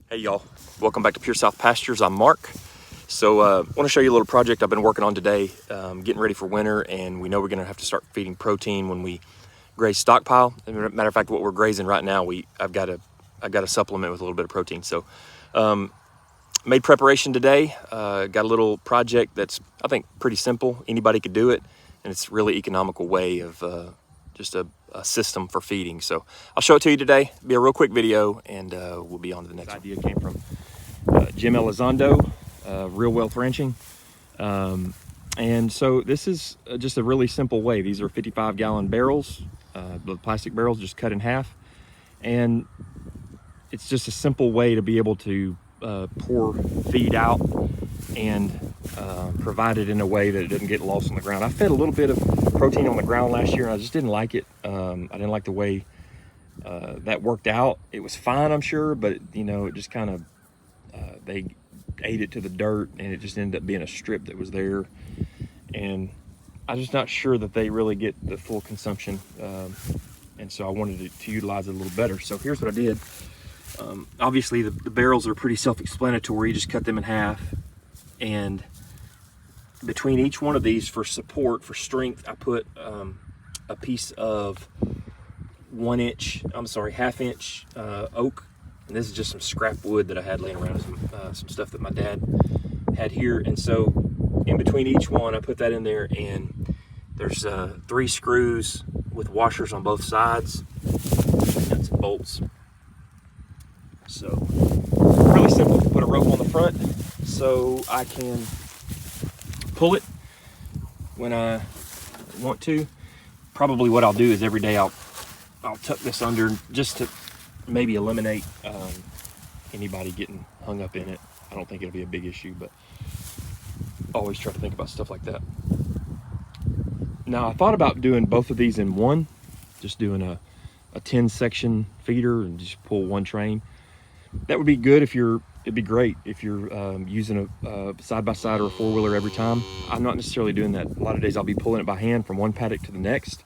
Hey y'all, welcome back to Pure South Pastures. I'm Mark. So I want to show you a little project I've been working on today, getting ready for winter, and we know we're going to have to start feeding protein when we graze stockpile. As a matter of fact, what we're grazing right now, I've got to supplement with a little bit of protein. So made preparation today, got a little project that's, I think, pretty simple. Anybody could do it, and it's a really economical way of just a system for feeding. So I'll show it to you today. It'll be a real quick video, and we'll be on to the next one. Idea came from Jim Elizondo, Real Wealth Ranching. And so this is just a really simple way. These are 55-gallon barrels, the plastic barrels just cut in half. And it's just a simple way to be able to pour feed out and provide it in a way that it doesn't get lost on the ground. I fed a little bit of protein on the ground last year, and I just didn't like it. I didn't like the way that worked out. It was fine, I'm sure, but you know, it just kind of they ate it to the dirt, and it just ended up being a strip that was there. And I'm just not sure that they really get the full consumption, and so I wanted to utilize it a little better. So here's what I did. Obviously the barrels are pretty self-explanatory. You just cut them in half, and between each one of these, for support, for strength, I put a piece of half inch oak. And this is just some scrap wood that I had laying around, some stuff that my dad had here. And so in between each one, I put that in there, and there's 3 screws with washers on both sides and some bolts. So really simple. Put a rope on the front so I can pull it when I want to. Probably what I'll do is every day I'll tuck this under just to maybe eliminate anybody getting hung up in it. I don't think it'll be a big issue, but always try to think about stuff like that. Now I thought about doing both of these in one, just doing a 10 section feeder and just pull one train. That would be good it'd be great if you're using a side-by-side or a four-wheeler every time. I'm not necessarily doing that. A lot of days I'll be pulling it by hand from one paddock to the next.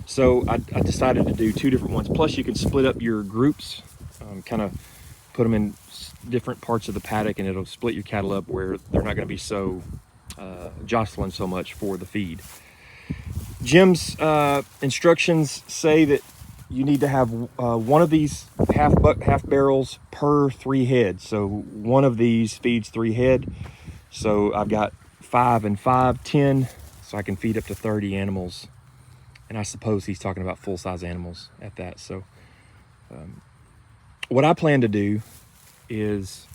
So I decided to do 2 different ones. Plus you can split up your groups, kind of put them in different parts of the paddock, and it'll split your cattle up where they're not going to be so jostling so much for the feed. Jim's instructions say that you need to have one of these half barrels per 3 head. So one of these feeds 3 head. So I've got 5 and 5, 10, so I can feed up to 30 animals. And I suppose he's talking about full-size animals at that. So what I plan to do is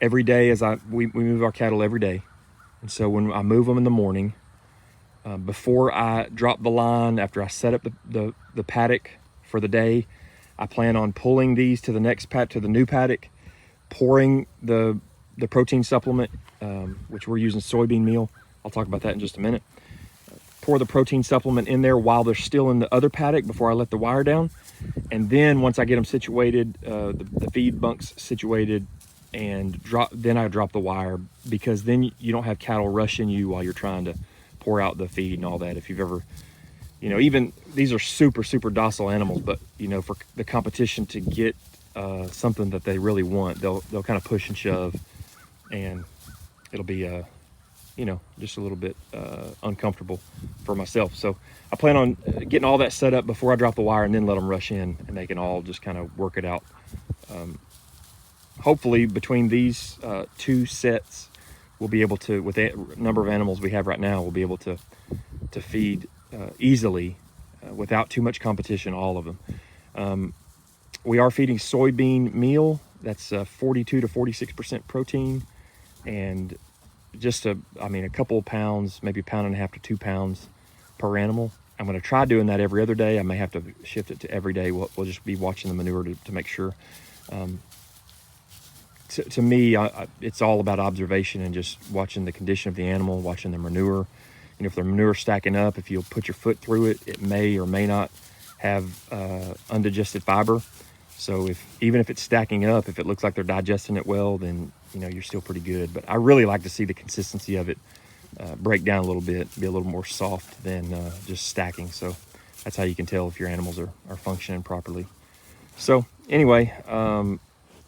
every day, we move our cattle every day. And so when I move them in the morning, before I drop the line, after I set up the paddock for the day, I plan on pulling these to the next to the new paddock, pouring the protein supplement, which we're using soybean meal. I'll talk about that in just a minute. Pour the protein supplement in there while they're still in the other paddock before I let the wire down. And then once I get them situated, the feed bunks situated, and then I drop the wire, because then you don't have cattle rushing you while you're trying to pour out the feed and all that. If you've ever, you know, even these are super docile animals, but you know, for the competition to get something that they really want, they'll kind of push and shove, and it'll be you know, just a little bit uncomfortable for myself. So I plan on getting all that set up before I drop the wire, and then let them rush in, and they can all just kind of work it out. Hopefully between these 2 sets, we'll be able to, with the number of animals we have right now, we'll be able to feed easily without too much competition, all of them. We are feeding soybean meal. That's 42 to 46% protein, and just a couple of pounds, maybe 1.5 pounds to 2 pounds per animal. I'm going to try doing that every other day. I may have to shift it to every day. We'll just be watching the manure to make sure. To me, it's all about observation and just watching the condition of the animal, watching the manure. And if the manure's stacking up, if you'll put your foot through it, it may or may not have undigested fiber. So even if it's stacking up, if it looks like they're digesting it well, then you know you're still pretty good. But I really like to see the consistency of it break down a little bit, be a little more soft than just stacking. So that's how you can tell if your animals are functioning properly. So anyway,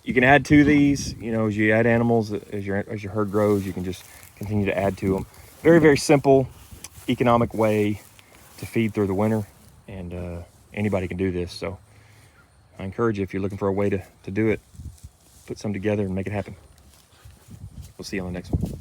you can add to these, you know, as you add animals, as your herd grows, you can just continue to add to them. Very, very simple, economic way to feed through the winter, and anybody can do this. So I encourage you, if you're looking for a way to do it, put some together and make it happen. We'll see you on the next one.